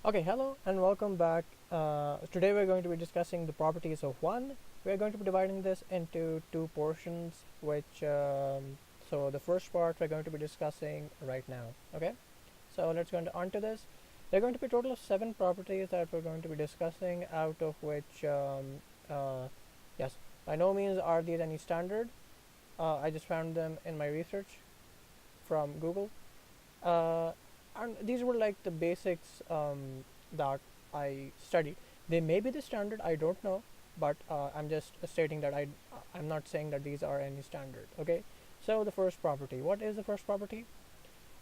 Okay, hello and welcome back. Today we're going to be discussing the properties of 1. We're going to be dividing this into two portions, so the first part we're going to be discussing right now. Okay, so let's go on to this. There are going to be a total of 7 properties that we're going to be discussing, out of which, yes, by no means are these any standard. I just found them in my research from Google. Uh, and these were like the basics that I studied. They may be the standard, I don't know, but I'm just stating that I'm not saying that these are any standard. Okay, so the first property. What is the first property?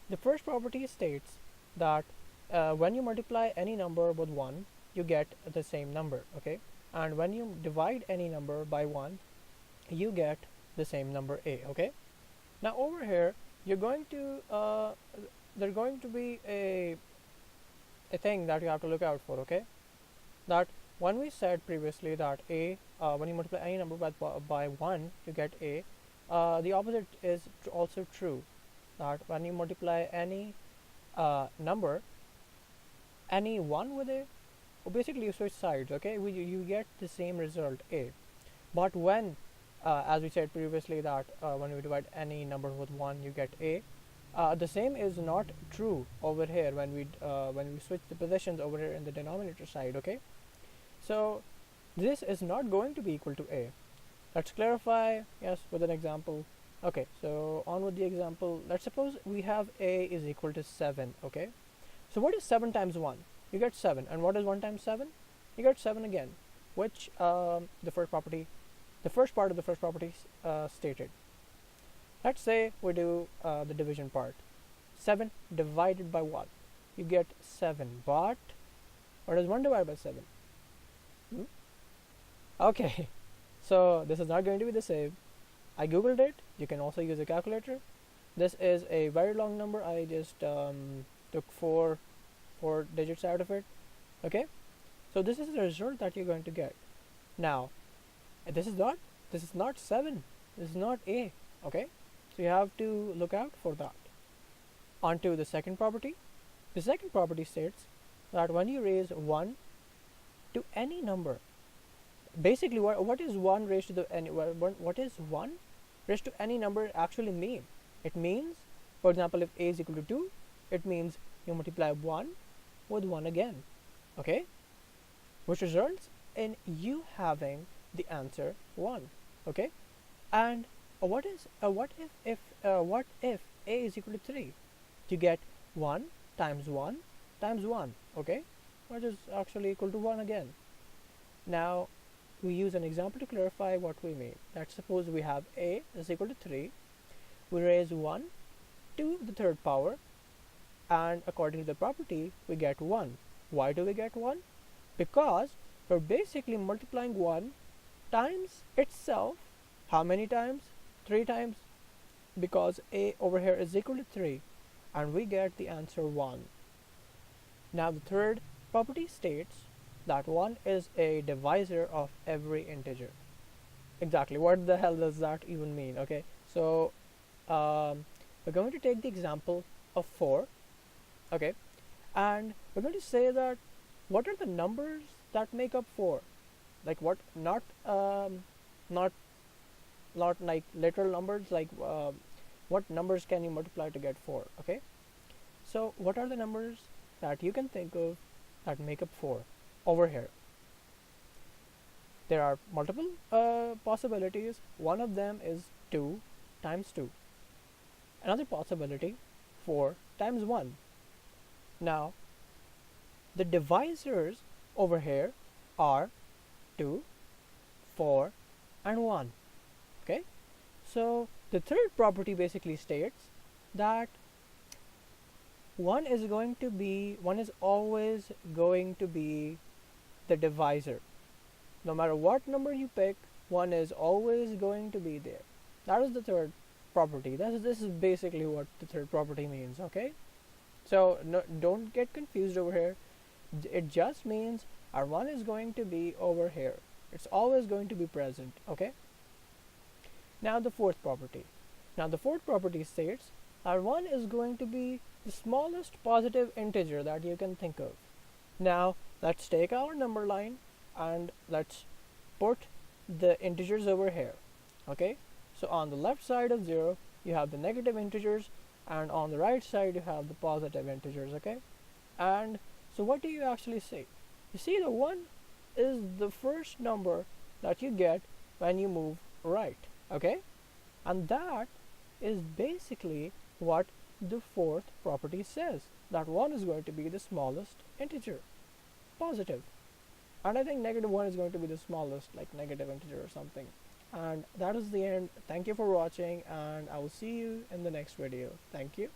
The first property states that when you multiply any number with 1, you get the same number. Okay, and when you divide any number by 1, you get the same number a. Okay, now over here you're going to there's going to be a thing that you have to look out for. Okay, that when we said previously that a when you multiply any number by 1, you get a, the opposite is also true, that when you multiply any number, any 1 with a, well, basically you switch sides. Okay, you get the same result a. But when as we said previously that when we divide any number with 1, you get a, the same is not true over here when we switch the positions over here in the denominator side. Okay, so this is not going to be equal to a. Let's clarify, yes, with an example. Okay, so on with the example. Let's suppose we have a is equal to 7. Okay, so what is 7 times 1? You get 7. And what is 1 times 7? You get 7 again, which the first part of the first property stated. Let's say we do the division part. 7 divided by what? You get 7. But what is 1 divided by 7? Okay, so this is not going to be the same. I googled it. You can also use a calculator. This is a very long number. I just took four digits out of it. Okay, so this is the result that you're going to get. Now, this is not 7. This is not a. Okay, so you have to look out for that. On to the second property. The second property states that when you raise 1 to any number, basically what is 1 raised to the any what is 1 raised to any number actually mean? It means, for example, if a is equal to 2, it means you multiply 1 with 1 again. Okay, which results in you having the answer 1. Okay, and what if a is equal to 3? You get 1 times 1 times 1. Okay, which is actually equal to 1 again. Now we use an example to clarify what we mean. Let's suppose we have a is equal to 3. We raise 1 to the third power, and according to the property we get 1. Why do we get 1? Because we're basically multiplying 1 times itself. How many times? 3 times, because a over here is equal to 3, and we get the answer 1. Now the third property states that 1 is a divisor of every integer. Exactly, what the hell does that even mean? Okay, so we're going to take the example of 4. Okay, and we're going to say that what are the numbers that make up 4? Like what? Not like literal numbers, like what numbers can you multiply to get 4? Okay, so what are the numbers that you can think of that make up 4 over here? There are multiple possibilities. One of them is 2 times 2. Another possibility, 4 times 1. Now the divisors over here are 2, 4 and 1. Okay, so the third property basically states that 1 is always going to be the divisor. No matter what number you pick, 1 is always going to be there. That is the third property. This is basically what the third property means. Okay, so don't get confused over here. It just means our 1 is going to be over here. It's always going to be present. Okay, now the fourth property. Now the fourth property states our 1 is going to be the smallest positive integer that you can think of. Now let's take our number line and let's put the integers over here. Okay, so on the left side of 0 you have the negative integers, and on the right side you have the positive integers. Okay, and so what do you actually see? You see the 1 is the first number that you get when you move right. Okay, and that is basically what the fourth property says, that 1 is going to be the smallest integer, positive. And I think negative 1 is going to be the smallest, like negative integer or something. And that is the end. Thank you for watching, and I will see you in the next video. Thank you.